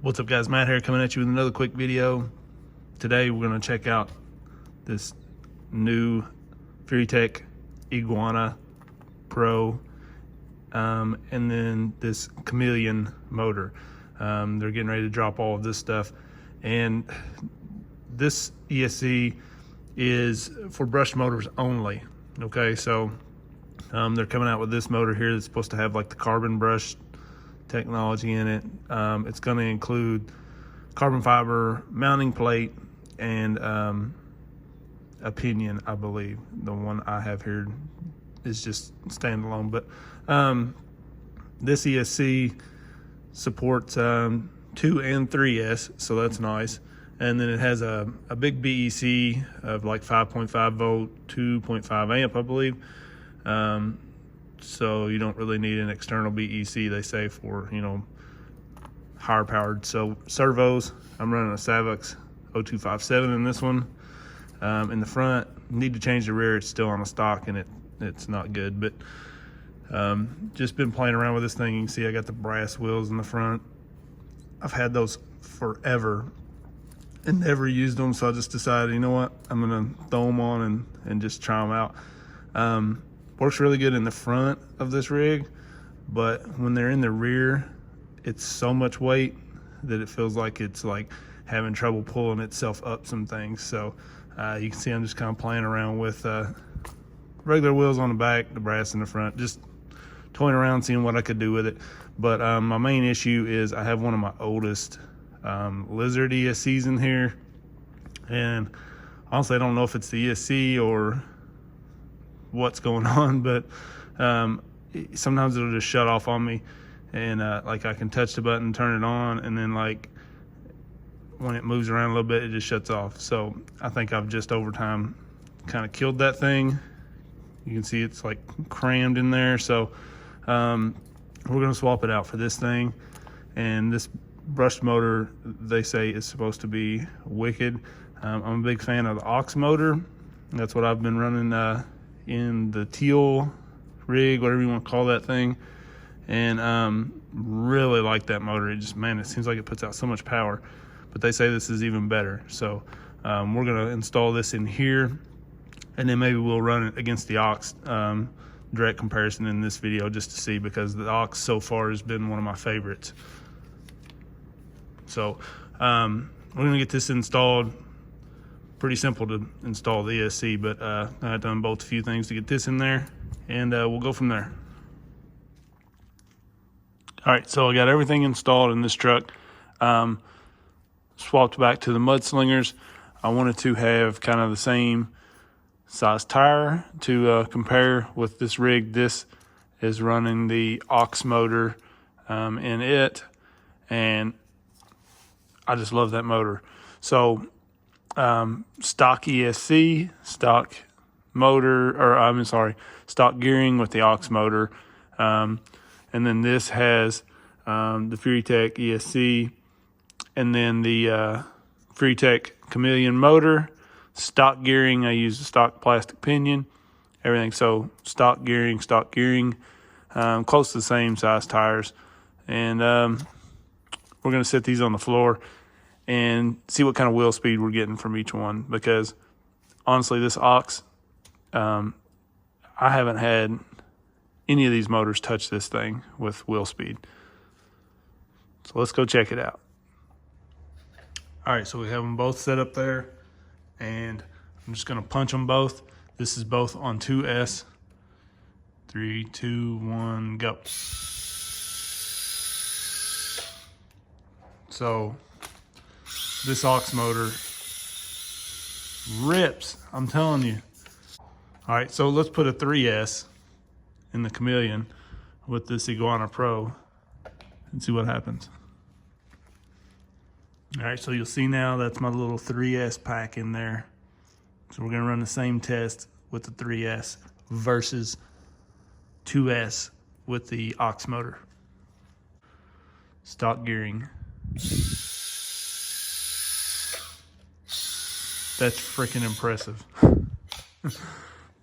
What's up guys, Matt here coming at you with another quick video. Today we're going to check out this new Furitek Iguana Pro and then this Chameleon motor. They're getting ready to drop all of this stuff, and this ESC is for brushed motors only. Okay, so they're coming out with this motor here that's supposed to have like the carbon brush technology in it. It's going to include carbon fiber mounting plate and a pinion, I believe. The one I have here is just standalone, but this ESC supports 2 and 3S, so that's nice. And then it has a big BEC of like 5.5 volt, 2.5 amp, I believe. So you don't really need an external BEC, they say, for, you know, higher powered. So servos, I'm running a Savox 0257 in this one. In the front, need to change the rear. It's still on a stock and it's not good, but just been playing around with this thing. You can see I got the brass wheels in the front. I've had those forever and never used them, so I just decided, you know what, I'm gonna throw them on and just try them out. Works really good in the front of this rig, but when they're in the rear, it's so much weight that it feels like it's like having trouble pulling itself up some things. So you can see I'm just kind of playing around with regular wheels on the back, the brass in the front, just toying around, seeing what I could do with it. But my main issue is I have one of my oldest Lizard ESCs in here, and honestly I don't know if it's the ESC or what's going on, but sometimes it'll just shut off on me, and like I can touch the button, turn it on, and then like when it moves around a little bit, it just shuts off. So I think I've just over time kind of killed that thing. You can see it's like crammed in there. So we're gonna swap it out for this thing. And this brushed motor, they say, is supposed to be wicked. I'm a big fan of the aux motor. That's what I've been running in the teal rig, whatever you want to call that thing, and really like that motor. It just, man, it seems like it puts out so much power, but they say this is even better. So we're gonna install this in here, and then maybe we'll run it against the aux direct comparison in this video, just to see, because the aux so far has been one of my favorites. So we're gonna get this installed. Pretty simple to install the ESC, but I've done both a few things to get this in there, and we'll go from there. All right, so I got everything installed in this truck. Swapped back to the mudslingers. I wanted to have kind of the same size tire to compare with this rig. This is running the aux motor in it, and I just love that motor. So stock ESC, stock motor, or I'm sorry, stock gearing with the aux motor. And then this has the Furitek ESC, and then the Furitek Chameleon motor. Stock gearing, I use the stock plastic pinion, everything. So stock gearing, close to the same size tires. And we're going to set these on the floor and see what kind of wheel speed we're getting from each one, because honestly, this aux, I haven't had any of these motors touch this thing with wheel speed. So let's go check it out. All right, so we have them both set up there, and I'm just gonna punch them both. This is both on 2S. 3, 2, 1, go. So this aux motor rips, I'm telling you. All right, so let's put a 3S in the Chameleon with this Iguana Pro and see what happens. All right, so you'll see now that's my little 3S pack in there. So we're gonna run the same test with the 3S versus 2S with the aux motor. Stock gearing. That's freaking impressive.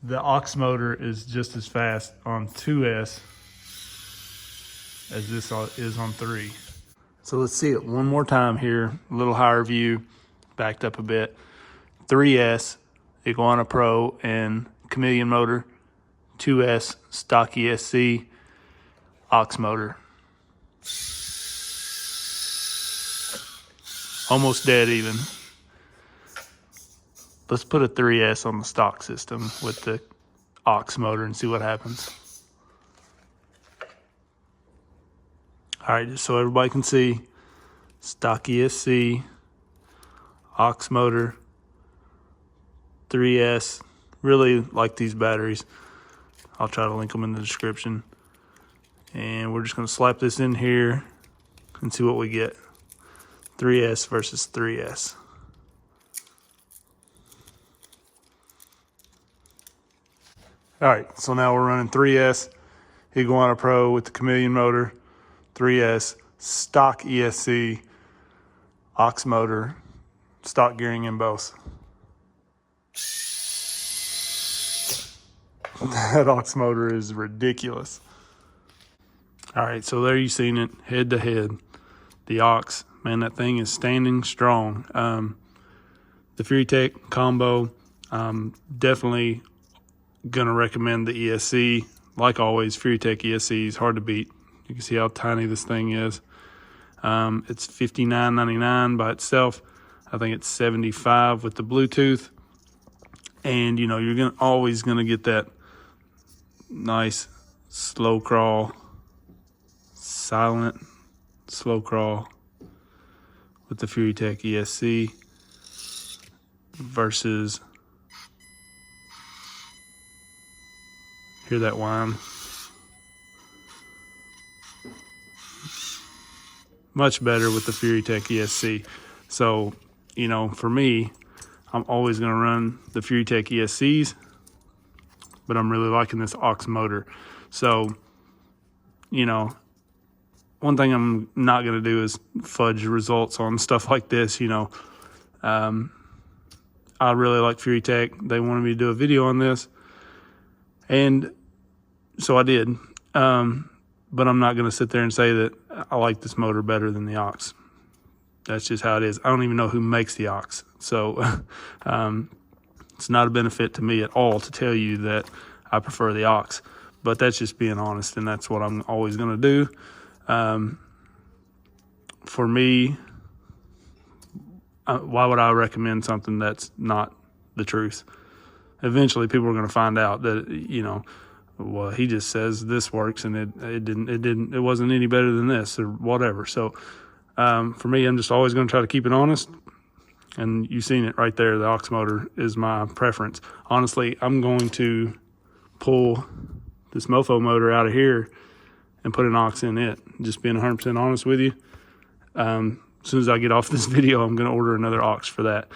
The aux motor is just as fast on 2S as this is on 3. So let's see it one more time here. A little higher view, backed up a bit. 3S Iguana Pro and Chameleon motor. 2S stock ESC aux motor. Almost dead even. Let's put a 3S on the stock system with the aux motor and see what happens. All right, just so everybody can see, stock ESC, aux motor, 3S. Really like these batteries. I'll try to link them in the description. And we're just gonna slap this in here and see what we get. 3S versus 3S. All right, so now we're running 3S Iguana Pro with the Chameleon motor, 3S stock ESC, aux motor, stock gearing in both. That aux motor is ridiculous. All right, so there you've seen it, head to head. The aux, man, that thing is standing strong. The Furitek combo, definitely gonna recommend the ESC. Like always, Furitek ESC is hard to beat. You can see how tiny this thing is. It's $59.99 by itself. I think it's $75 with the Bluetooth. And you know, you're always gonna get that nice slow crawl, silent slow crawl with the Furitek ESC versus, hear that whine? Much better with the Furitek ESC. So, you know, for me, I'm always going to run the Furitek ESCs, but I'm really liking this aux motor. So, you know, one thing I'm not going to do is fudge results on stuff like this. You know, I really like Furitek. They wanted me to do a video on this, and so I did. But I'm not going to sit there and say that I like this motor better than the aux. That's just how it is. I don't even know who makes the aux. So it's not a benefit to me at all to tell you that I prefer the aux. But that's just being honest, and that's what I'm always going to do. For me, why would I recommend something that's not the truth? Eventually, people are going to find out that, you know, well, he just says this works, and it wasn't any better than this or whatever. So for me, I'm just always going to try to keep it honest. And you've seen it right there. The aux motor is my preference. Honestly, I'm going to pull this mofo motor out of here and put an aux in it. Just being 100% honest with you. As soon as I get off this video, I'm going to order another aux for that.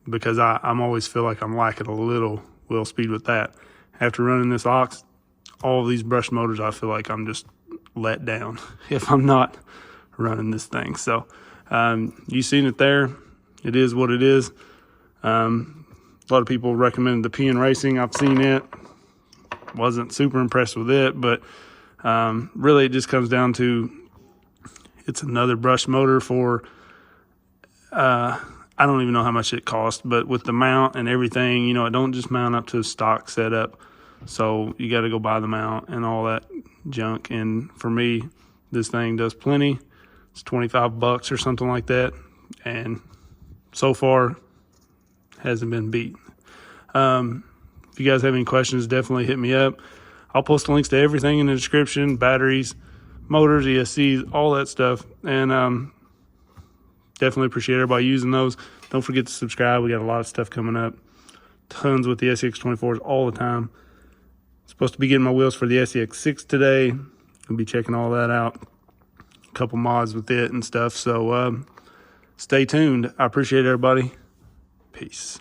Because I'm always feel like I'm lacking a little wheel speed with that. After running this aux, all of these brush motors, I feel like I'm just let down if I'm not running this thing. So you've seen it there. It is what it is. A lot of people recommend the PN Racing. I've seen it. Wasn't super impressed with it, but really it just comes down to it's another brush motor for I don't even know how much it cost, but with the mount and everything, you know, it don't just mount up to a stock setup. So you got to go buy the mount and all that junk. And for me, this thing does plenty. It's $25 or something like that. And so far, hasn't been beat. If you guys have any questions, definitely hit me up. I'll post links to everything in the description, batteries, motors, ESCs, all that stuff. And definitely appreciate everybody using those. Don't forget to subscribe. We got a lot of stuff coming up. Tons with the SCX24s all the time. Supposed to be getting my wheels for the SCX6 today. I'll be checking all that out. A couple mods with it and stuff. So stay tuned. I appreciate everybody. Peace.